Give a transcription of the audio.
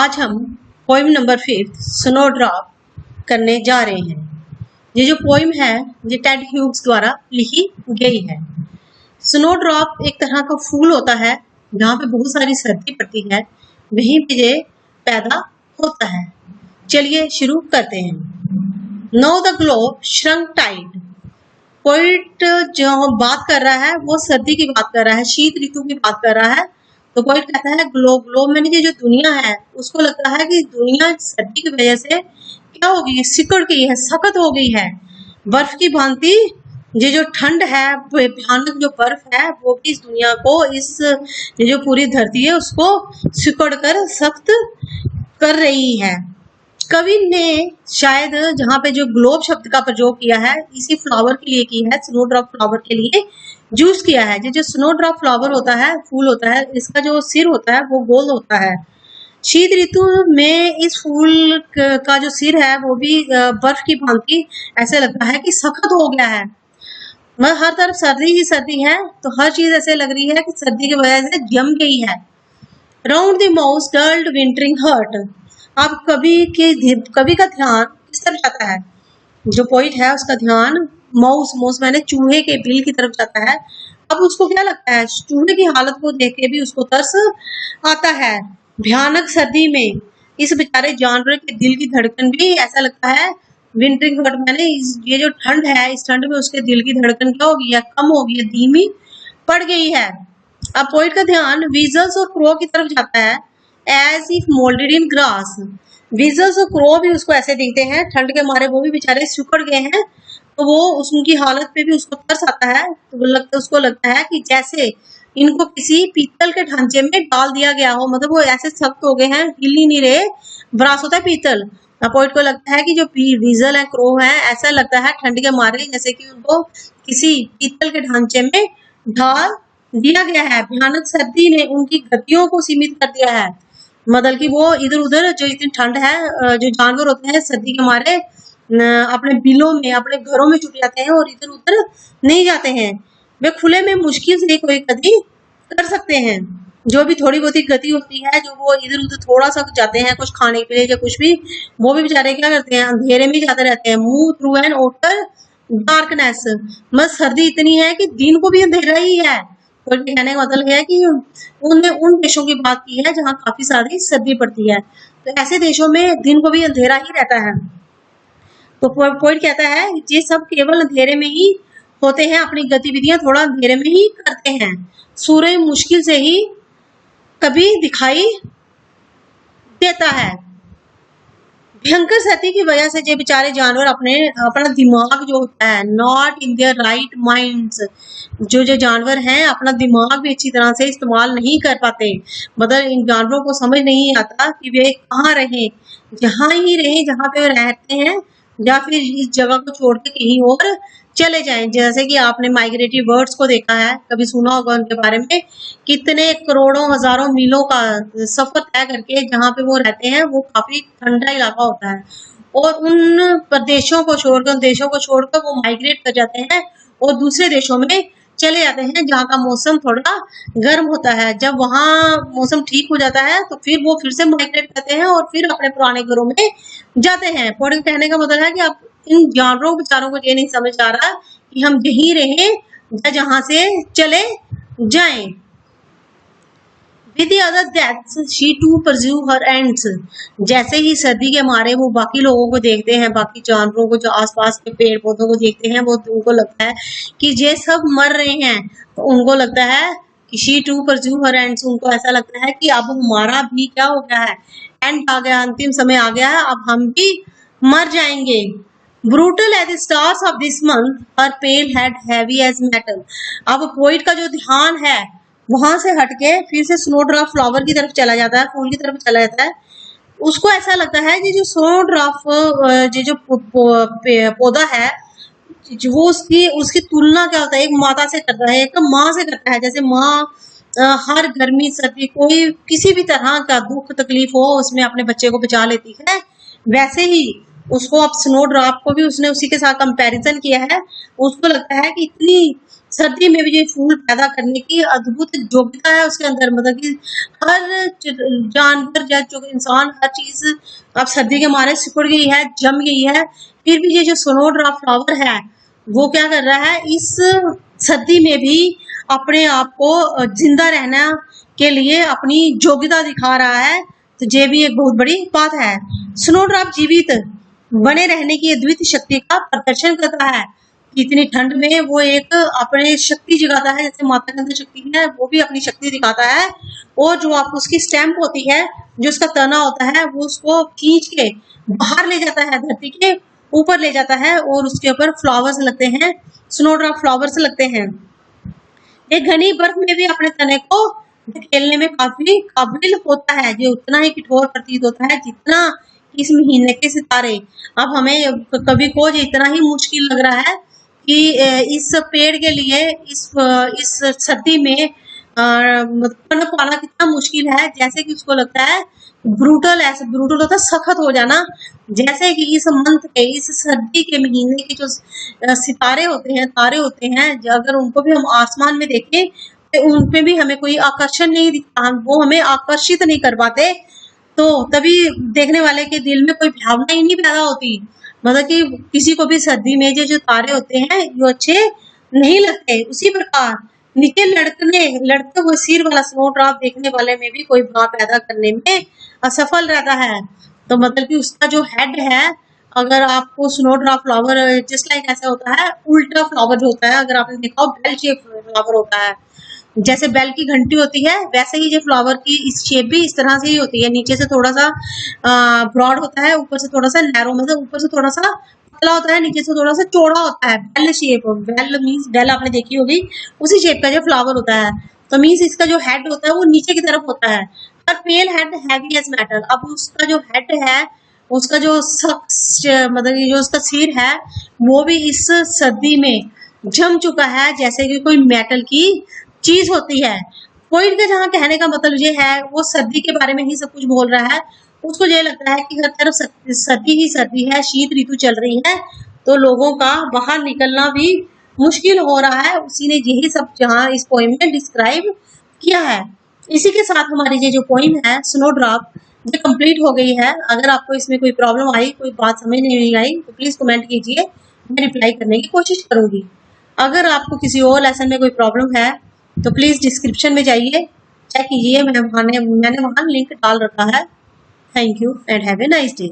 आज हम poem number 5 snowdrop करने जा रहे हैं। ये जो पोइम है ये टेड ह्यूग्स द्वारा लिखी गई है। स्नोड्रॉप एक तरह का फूल होता है जहाँ पे बहुत सारी सर्दी पड़ती है, वहीं पे ये पैदा होता है। चलिए शुरू करते हैं। Know the globe shrunk tight. Poet जो बात कर रहा है वो सर्दी की बात कर रहा है, शीत ऋतु की बात कर रहा है। तो पोइट कहता है ग्लोब ग्लोब में ये जो दुनिया है उसको लगता है कि दुनिया सर्दी की वजह से क्या हो गई है, सिकुड़ गई है, सख्त हो गई है। बर्फ की भांति ये जो ठंड है, भयानक जो बर्फ है वो भी इस दुनिया को, इस ये जो पूरी धरती है उसको सिकुड़ कर सख्त कर रही है। कवि ने शायद जहाँ पे जो ग्लोब शब्द का प्रयोग किया है इसी फ्लावर के लिए की है, स्नोड्रॉप फ्लावर के लिए यूज किया है। जो स्नोड्रॉप फ्लावर होता है, फूल होता है, इसका जो सिर होता है वो गोल होता है। शीत ऋतु में इस फूल का जो सिर है वो भी बर्फ की भांति ऐसे लगता है कि सख्त हो गया है। मतलब हर तरफ सर्दी ही सर्दी है, तो हर चीज ऐसे लग रही है कि सर्दी की वजह से जम गई है। Round the mouse dulled wintering hurt. अब कवि का ध्यान किस तरफ जाता है? जो पोइट है उसका ध्यान माउस मैंने चूहे के बिल की तरफ जाता है। अब उसको क्या लगता है, चूहे की हालत को देख के भी उसको तरस आता है। भयानक सर्दी में इस बेचारे जानवर के दिल की धड़कन भी ऐसा लगता है, विंटरिंग हर्ट मैंने ये जो ठंड है इस ठंड में उसके दिल की धड़कन क्या हो गई है, कम हो गई है, धीमी पड़ गई है। अब पोइट का ध्यान वीजल्स और क्रो की तरफ जाता है। As if moulded in grass. Weasels और क्रो भी उसको ऐसे दिखते हैं, ठंड के मारे वो भी बेचारे सिकुड़ गए हैं, तो वो उनकी हालत पे भी उसको तरस आता है। तो उसको लगता है कि जैसे इनको किसी पीतल के ढांचे में डाल दिया गया हो, मतलब वो ऐसे सख्त हो गए हैं, हिल ही नहीं रहे। ब्रास होता है पीतल। पोइट को लगता है कि जो वीजल है, क्रो है, ऐसा लगता है ठंड के मारे जैसे कि उनको किसी पीतल के ढांचे में ढाल दिया गया है। भयानक सर्दी ने उनकी गतियों को सीमित कर दिया है, मतलब कि वो इधर उधर, जो इतनी ठंड है, जो जानवर होते हैं सर्दी के मारे अपने बिलों में, अपने घरों में छुप जाते हैं और इधर उधर नहीं जाते हैं। वे खुले में मुश्किल से कोई गति कर सकते हैं। जो भी थोड़ी बहुत गति होती है, जो वो इधर उधर थोड़ा सा जाते हैं कुछ खाने के लिए या कुछ भी, वो भी बेचारे क्या करते हैं, अंधेरे में जाते रहते हैं। Move through an outer darkness. मतलब सर्दी इतनी है कि दिन को भी अंधेरा ही है। तो कहने का मतलब है कि उनने उन देशों की बात की है जहाँ काफी सारी सर्दी पड़ती है, तो ऐसे देशों में दिन को भी अंधेरा ही रहता है। तो पोइट कहता है ये सब केवल अंधेरे में ही होते हैं, अपनी गतिविधियां थोड़ा अंधेरे में ही करते हैं। सूर्य मुश्किल से ही कभी दिखाई देता है। भयंकर सर्दी की वजह से ये बेचारे जानवर अपना दिमाग जो होता है, not in their right minds, जो जानवर हैं अपना दिमाग भी अच्छी तरह से इस्तेमाल नहीं कर पाते। मतलब इन जानवरों को समझ नहीं आता कि वे कहाँ रहें, जहाँ ही रहें जहाँ पे रहते हैं, या फिर इस जगह को छोड़ के कहीं और चले जाएं। जैसे कि आपने माइग्रेटरी बर्ड्स को देखा है, कभी सुना होगा उनके बारे में, कितने करोड़ों हजारों मीलों का सफर तय करके जहाँ पे वो रहते हैं वो काफी ठंडा इलाका होता है, और उन प्रदेशों को छोड़कर, उन देशों को छोड़कर वो माइग्रेट कर जाते हैं और दूसरे देशों में चले जाते हैं जहाँ का मौसम थोड़ा गर्म होता है। जब वहाँ मौसम ठीक हो जाता है तो फिर वो फिर से माइग्रेट करते हैं और फिर अपने पुराने घरों में जाते हैं। पॉइंट कहने का मतलब है कि आप इन जानवरों बेचारों को ये नहीं समझ आ रहा कि हम यहीं रहें जहाँ से चले जाएं। With the other deaths, she too pursue her ends. जैसे ही सर्दी के मारे वो बाकी लोगों को देखते हैं, बाकी जानवरों को, जो आसपास के पेड़ पौधों को देखते हैं, वो उनको लगता है कि ये सब मर रहे हैं, तो उनको लगता है कि she too pursue her ends. उनको ऐसा लगता है कि अब हमारा भी क्या हो गया है, एंड आ गया, अंतिम समय आ गया है, अब हम भी मर जाएंगे। Brutal as the stars of this month, her pale head heavy as metal. अब पोइट का जो ध्यान है वहां से हटके फिर से स्नोड्रॉप फ्लावर की तरफ चला जाता है, फूल की तरफ चला जाता है। उसको ऐसा लगता है कि जो स्नोड्रॉप जो पौधा है, वो उसकी तुलना क्या होता है, एक माता से करता है, एक माँ से करता है। जैसे माँ हर गर्मी सर्दी कोई किसी भी तरह का दुख तकलीफ हो उसमें अपने बच्चे को बचा लेती है, वैसे ही उसको अब स्नो ड्रॉप को भी उसने उसी के साथ कंपैरिजन किया है। उसको लगता है कि इतनी सर्दी में भी ये फूल पैदा करने की अद्भुत योग्यता है उसके अंदर, मतलब कि हर जानवर या जो इंसान हर चीज अब सर्दी के मारे सिकुड़ गई है, जम गई है, फिर भी ये जो स्नो ड्रॉप फ्लावर है वो क्या कर रहा है, इस सर्दी में भी अपने आप को जिंदा रहना के लिए अपनी योग्यता दिखा रहा है। तो ये भी एक बहुत बड़ी बात है। स्नो ड्रॉप जीवित बने रहने की अद्वितीय शक्ति का प्रदर्शन करता है। इतनी ठंड में वो एक अपने शक्ति जगाता है, जैसे माता के अंदर शक्ति है वो भी अपनी शक्ति दिखाता है। और जो आपको उसकी स्टैम्प होती है, जो उसका तना होता है, वो उसको खींच के बाहर ले जाता है, धरती के ऊपर ले जाता है और उसके ऊपर फ्लावर्स लगते हैं, स्नो ड्रॉप फ्लावर्स लगते हैं। ये घनी बर्फ में भी अपने तने को धकेलने में काफी काबिल होता है। ये उतना ही कठोर प्रतीत होता है जितना इस महीने के सितारे। अब हमें कभी को इतना ही मुश्किल लग रहा है कि इस पेड़ के लिए इस सर्दी में पनप पाना कितना मुश्किल है। जैसे कि उसको लगता है ब्रूटल, ऐसे ब्रूटल होता है सख्त हो जाना। जैसे कि इस मंथ के, इस सर्दी के महीने के जो सितारे होते हैं, तारे होते हैं, अगर उनको भी हम आसमान में देखें तो उनपे भी हमें कोई आकर्षण नहीं दिखता, वो हमें आकर्षित नहीं कर पाते। तो तभी देखने वाले के दिल में कोई भावना ही नहीं पैदा होती, मतलब कि किसी को भी सर्दी में जो तारे होते हैं वो अच्छे नहीं लगते। उसी प्रकार नीचे लड़ते हुए सिर वाला स्नो ड्रॉप देखने वाले में भी कोई भाव पैदा करने में असफल रहता है। तो मतलब कि उसका जो हेड है, अगर आपको snow drop flower just like ऐसा होता है, उल्टा फ्लावर होता है, अगर आपने देखा हो बेल शेप फ्लावर होता है, जैसे बेल की घंटी होती है वैसे ही ये फ्लावर की इस शेप भी इस तरह से ही होती है। नीचे से थोड़ा सा ब्रॉड होता है, ऊपर से थोड़ा सा नैरो, मतलब ऊपर से थोड़ा सा पतला होता है, नीचे से थोड़ा सा चौड़ा होता है। Bell shape, bell means bell आपने देखी होगी, उसी शेप का जो फ्लावर होता है। तो मीन्स इसका जो हेड होता है वो नीचे की तरफ होता है, पर पेल हेड हैवी एज मेटल। अब उसका जो हेड है, उसका जो मतलब जो उसका सिर है वो भी इस सर्दी में जम चुका है, जैसे कि कोई मेटल की चीज होती है। पॉइंट का जहाँ कहने का मतलब ये है, वो सर्दी के बारे में ही सब कुछ बोल रहा है। उसको ये लगता है कि हर तरफ सर्दी ही सर्दी है, शीत ऋतु चल रही है, तो लोगों का बाहर निकलना भी मुश्किल हो रहा है। उसी ने यही सब जहाँ इस पोइम में डिस्क्राइब किया है। इसी के साथ हमारी ये जो पोइम है स्नो ड्रॉप ये कंप्लीट हो गई है। अगर आपको इसमें कोई प्रॉब्लम आई, कोई बात समझ नहीं आई, तो प्लीज कमेंट कीजिए, मैं रिप्लाई करने की कोशिश करूंगी। अगर आपको किसी और लेसन में कोई प्रॉब्लम है तो प्लीज डिस्क्रिप्शन में जाइए, चेक कीजिए, मैंने वहां लिंक डाल रखा है। Thank you and have a nice day.